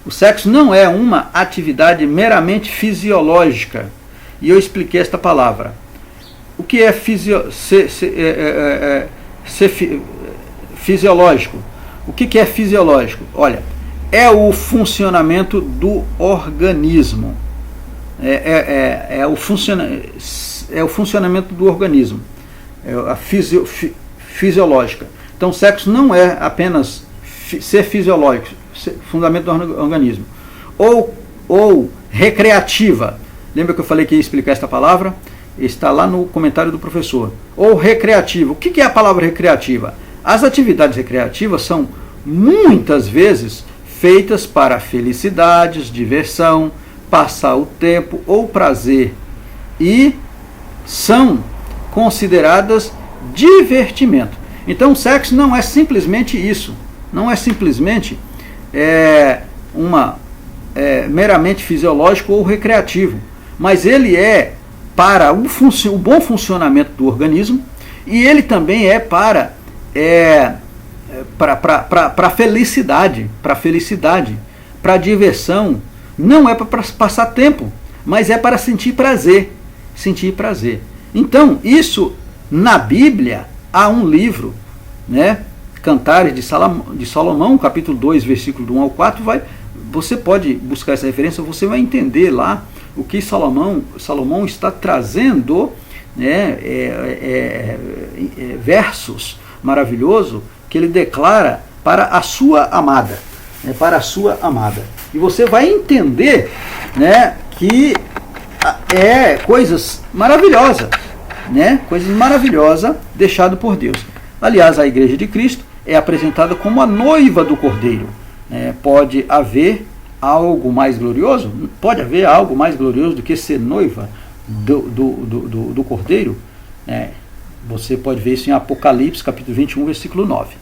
o sexo não é uma atividade meramente fisiológica. E eu expliquei esta palavra. O que é fisiológico? O que é fisiológico? Olha, é o funcionamento do organismo. É o funcionamento do organismo, a fisiológica. Então, sexo não é apenas ser fisiológico, fundamento do organismo. Ou recreativa. Lembra que eu falei que ia explicar esta palavra? Está lá no comentário do professor. Ou recreativo. O que é a palavra recreativa? As atividades recreativas são muitas vezes feitas para felicidades, diversão, passar o tempo ou prazer, e são consideradas divertimento. Então o sexo não é simplesmente isso, não é simplesmente meramente fisiológico ou recreativo, mas ele é para o bom funcionamento do organismo, e ele também é para felicidade, para diversão. Não é para passar tempo, mas é para sentir prazer. Então, isso na Bíblia há um livro, né? Cantares de Salomão, capítulo 2, versículo do 1 ao 4, você pode buscar essa referência, você vai entender lá o que Salomão está trazendo, né? Versos maravilhosos que ele declara para a sua amada. E você vai entender, né, que é coisas maravilhosas, deixado por Deus. Aliás, a Igreja de Cristo é apresentada como a noiva do Cordeiro. Pode haver algo mais glorioso? Pode haver algo mais glorioso do que ser noiva do Cordeiro? Você pode ver isso em Apocalipse, capítulo 21, versículo 9.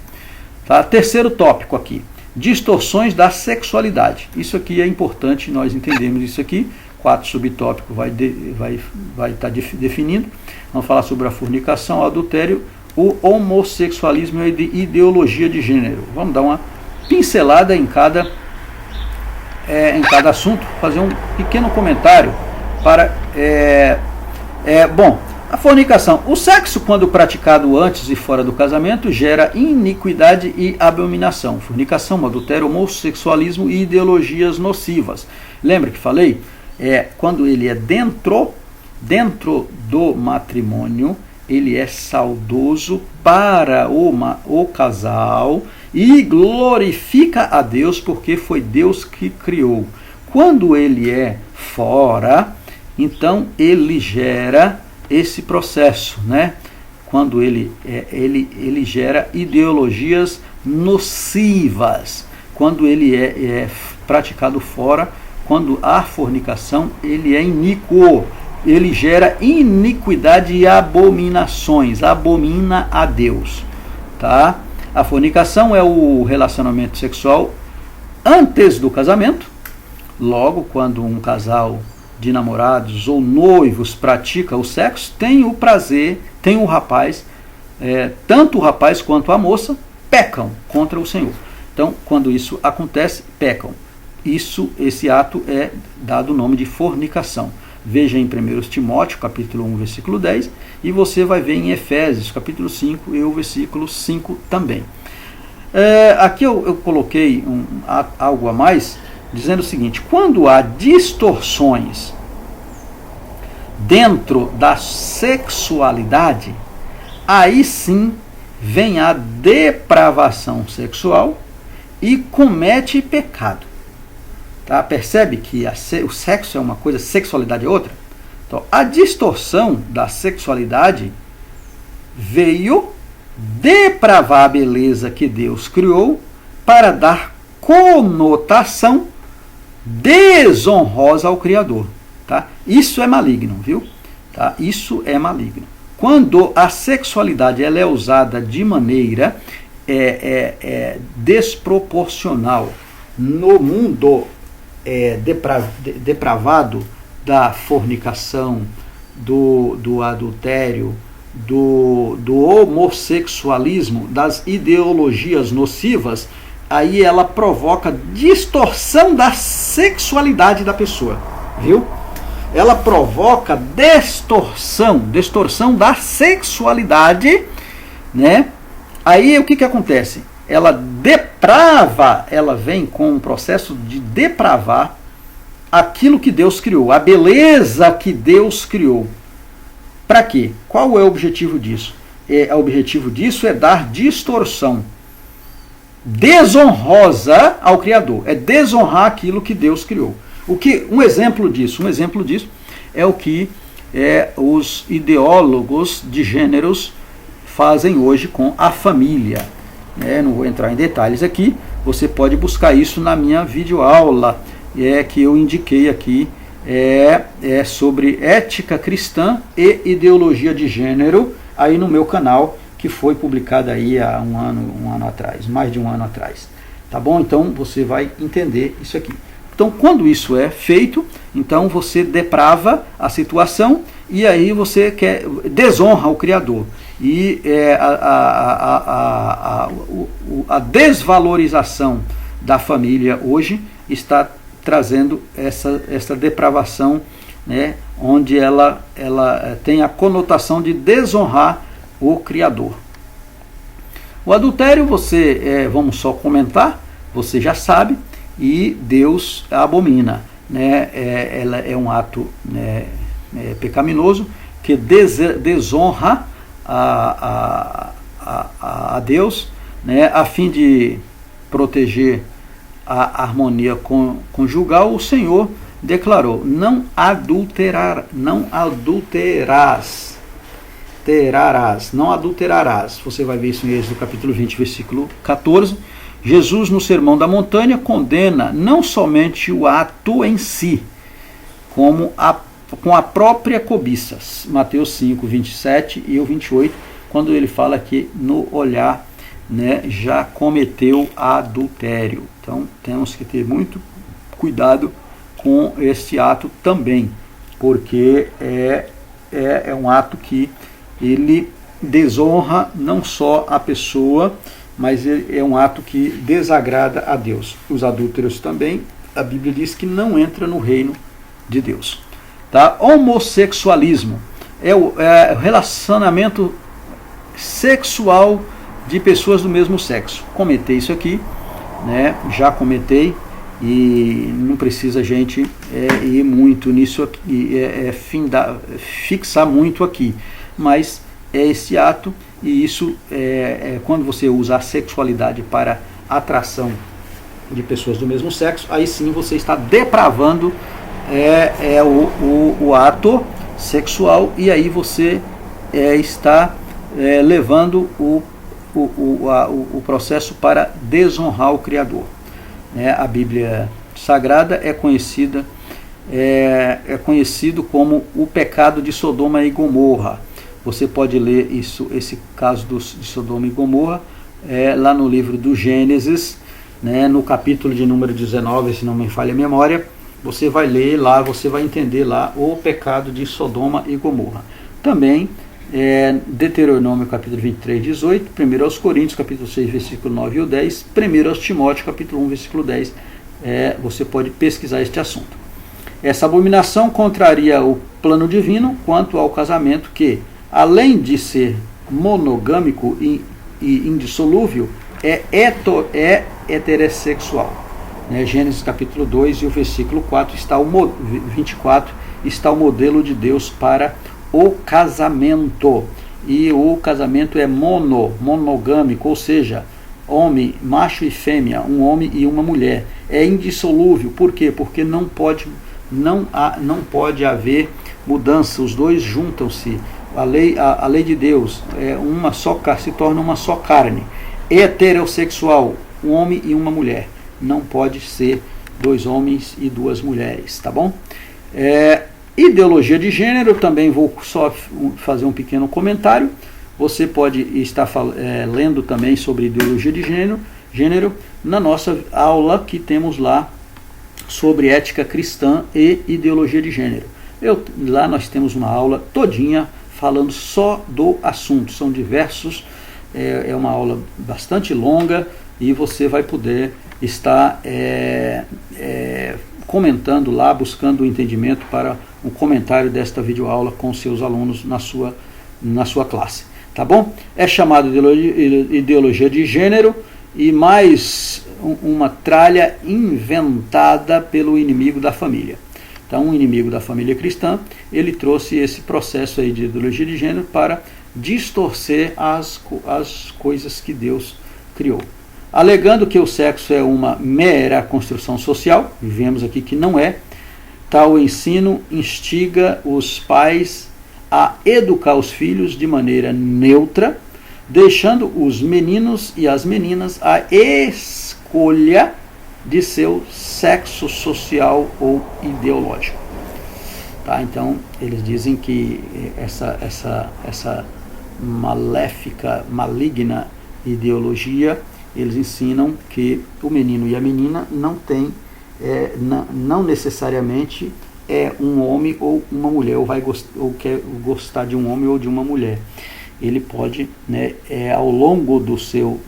Tá? Terceiro tópico aqui. Distorções da sexualidade. Isso aqui é importante nós entendermos isso aqui. 4 subtópicos vai estar definindo. Vamos falar sobre a fornicação, o adultério, o homossexualismo e a ideologia de gênero. Vamos dar uma pincelada em cada assunto, fazer um pequeno comentário para... Bom, a fornicação. O sexo, quando praticado antes e fora do casamento, gera iniquidade e abominação. Fornicação, adultério, homossexualismo e ideologias nocivas. Lembra que falei? Quando ele é dentro do matrimônio, ele é saudoso para o casal e glorifica a Deus, porque foi Deus que criou. Quando ele é fora, então ele gera esse processo, né? Quando ele gera ideologias nocivas. Quando ele é praticado fora, quando há fornicação, ele é iníquo. Ele gera iniquidade e abominações, abomina a Deus. Tá? A fornicação é o relacionamento sexual antes do casamento. Logo, quando um casal de namorados ou noivos pratica o sexo, tem o prazer, tem o rapaz, tanto o rapaz quanto a moça pecam contra o Senhor. Então, quando isso acontece, pecam. Esse ato é dado o nome de fornicação. Veja em 1 Timóteo, capítulo 1, versículo 10, e você vai ver em Efésios, capítulo 5, e o versículo 5 também. Aqui eu coloquei algo a mais, dizendo o seguinte: quando há distorções dentro da sexualidade, aí sim vem a depravação sexual e comete pecado. Tá? Percebe que o sexo é uma coisa, sexualidade é outra? Então, a distorção da sexualidade veio depravar a beleza que Deus criou para dar conotação desonrosa ao Criador. Tá? Isso é maligno, viu? Tá? Isso é maligno. Quando a sexualidade ela é usada de maneira desproporcional no mundo depravado da fornicação, do adultério, do homossexualismo, das ideologias nocivas, aí ela provoca distorção da sexualidade da pessoa, viu? Ela provoca distorção da sexualidade, né? Aí o que acontece? ela deprava, ela vem com um processo de depravar aquilo que Deus criou, a beleza que Deus criou. Para quê? Qual é o objetivo disso? O objetivo disso é dar distorção desonrosa ao Criador, é desonrar aquilo que Deus criou. Um exemplo disso é o que os ideólogos de gêneros fazem hoje com a família. Não vou entrar em detalhes aqui, você pode buscar isso na minha videoaula que eu indiquei aqui, sobre ética cristã e ideologia de gênero, aí no meu canal, que foi publicada aí há um ano atrás, mais de um ano atrás. Tá bom? Então você vai entender isso aqui. Então, quando isso é feito, então você deprava a situação e aí você desonra o Criador. E a desvalorização da família hoje está trazendo essa depravação, né, onde ela tem a conotação de desonrar o Criador. O adultério, vamos só comentar, você já sabe, e Deus abomina, né? Ela é um ato, né, pecaminoso que desonra a Deus, né, a fim de proteger a harmonia conjugal. O Senhor declarou: não adulterarás, não adulterarás. Você vai ver isso em Êxodo capítulo 20, versículo 14. Jesus, no Sermão da Montanha, condena não somente o ato em si, como com a própria cobiça. Mateus 5, 27 e o 28, quando ele fala que no olhar, né, já cometeu adultério. Então temos que ter muito cuidado com esse ato também, porque é um ato que ele desonra não só a pessoa, mas é um ato que desagrada a Deus. Os adúlteros também, a Bíblia diz que não entra no reino de Deus. Tá? Homossexualismo é o relacionamento sexual de pessoas do mesmo sexo. Comentei isso aqui, né? Já comentei, e não precisa a gente ir muito nisso aqui, fixar muito aqui, mas é esse ato, e isso quando você usa a sexualidade para atração de pessoas do mesmo sexo, aí sim você está depravando o ato sexual, e aí você está levando o processo para desonrar o Criador. A Bíblia Sagrada é conhecido como o pecado de Sodoma e Gomorra. Você pode ler esse caso de Sodoma e Gomorra lá no livro do Gênesis, né, no capítulo de número 19, se não me falha a memória. Você vai ler lá, você vai entender lá o pecado de Sodoma e Gomorra. Também Deuteronômio capítulo 23, 18, 1 aos Coríntios capítulo 6, versículo 9 e 10, 1 aos Timóteo capítulo 1, versículo 10, você pode pesquisar este assunto. Essa abominação contraria o plano divino quanto ao casamento, que, além de ser monogâmico e indissolúvel, é heterossexual. Gênesis capítulo 2 e o versículo 4 24 está o modelo de Deus para o casamento. E o casamento é monogâmico, ou seja, homem, macho e fêmea, um homem e uma mulher. É indissolúvel. Por quê? Porque não pode haver mudança. Os dois juntam-se. A lei de Deus se torna uma só carne. Heterossexual, um homem e uma mulher. Não pode ser dois homens e duas mulheres, tá bom? Ideologia de gênero, também vou só fazer um pequeno comentário. Você pode estar lendo também sobre ideologia de gênero na nossa aula que temos lá sobre ética cristã e ideologia de gênero. Lá nós temos uma aula todinha falando só do assunto. São diversos, é uma aula bastante longa, e você vai poder estar comentando lá, buscando o entendimento para um comentário desta videoaula com seus alunos na sua classe. Tá bom? É chamado ideologia de gênero, e mais uma tralha inventada pelo inimigo da família. Então, um inimigo da família cristã, ele trouxe esse processo aí de ideologia de gênero para distorcer as coisas que Deus criou. Alegando que o sexo é uma mera construção social, vivemos aqui que não é, tal ensino instiga os pais a educar os filhos de maneira neutra, deixando os meninos e as meninas a escolha de seu sexo social ou ideológico. Tá? Então, eles dizem que essa maléfica, maligna ideologia, eles ensinam que o menino e a menina não tem, não necessariamente é um homem ou uma mulher, ou quer gostar de um homem ou de uma mulher. Ele pode, né, ao longo do seu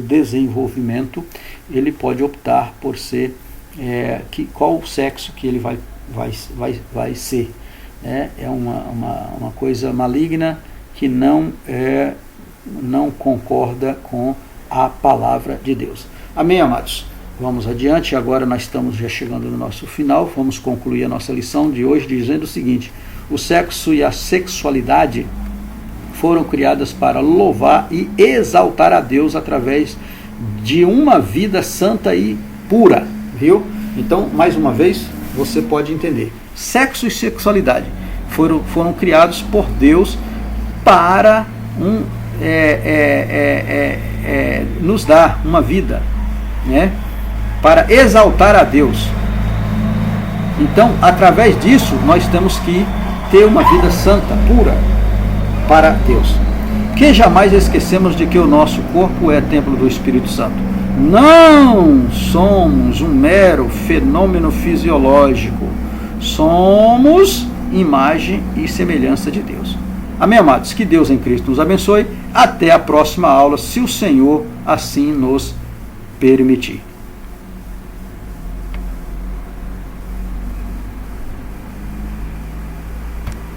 desenvolvimento, ele pode optar por ser qual o sexo que ele vai ser. É uma coisa maligna que não concorda com a palavra de Deus. Amém, amados? Vamos adiante, agora nós estamos já chegando no nosso final, vamos concluir a nossa lição de hoje dizendo o seguinte: o sexo e a sexualidade foram criadas para louvar e exaltar a Deus através de uma vida santa e pura, viu? Então, mais uma vez, você pode entender. Sexo e sexualidade foram criados por Deus para nos dar uma vida, né? Para exaltar a Deus. Então, através disso, nós temos que ter uma vida santa, pura, para Deus. Que jamais esquecemos de que o nosso corpo é templo do Espírito Santo. Não somos um mero fenômeno fisiológico. Somos imagem e semelhança de Deus. Amém, amados? Que Deus em Cristo nos abençoe. Até a próxima aula, se o Senhor assim nos permitir.